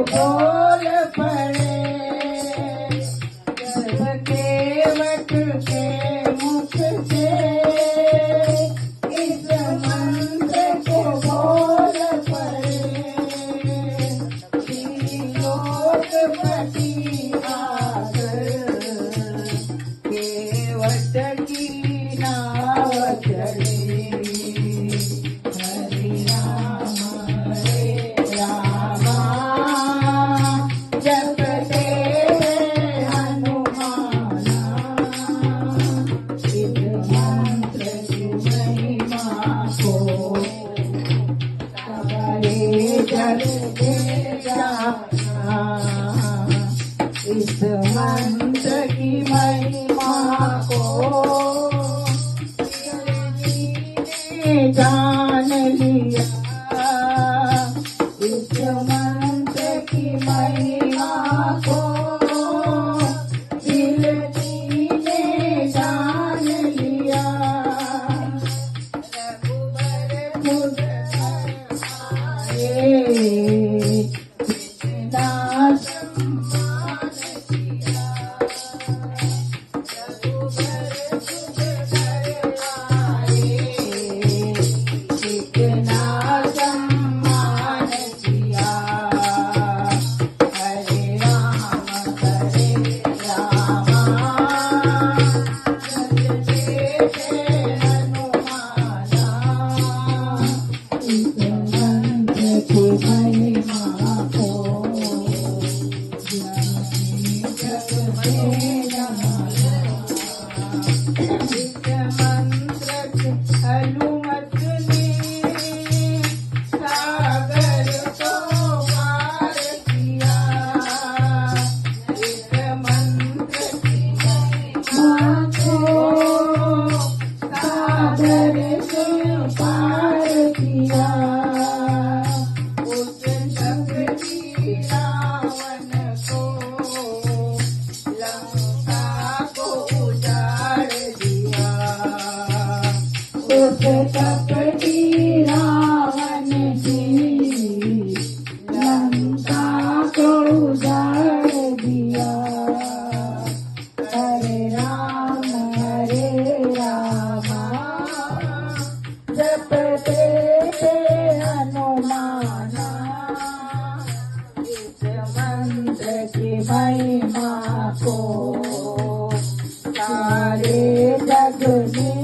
बोल पड़े, जब केवट के मुख से इस मंत्र को बोल पड़े, त्रिलोकपति आकर केवट की नाव चले। हरि राम जपते हनुमाना, इस मंत्र की महिमा को सारे जग दे जाना। इस मंत्र की महिमा को जान लिया, इस मंत्र की महिमा को दिल ने जान लिया। रघुबर खुद आए, इतना सम्मान किया। रघुबर खुद आए, इतना सम्मान किया। हरे राम जपते थे हनुमाना, इस मंत्र की महिमा को जग में जाना। इस मंत्र की हनुमत ने सागर को पार किया। इस मंत्र की महिमा को सागर से पार किया। उस शक्ति रावण को लंका को उजाड़ दिया। उस कपटी रावण जी लंका को उजाड़ दिया। हरे राम जपते थे हनुमाना, इस मंत्र की महिमा को सारे जग में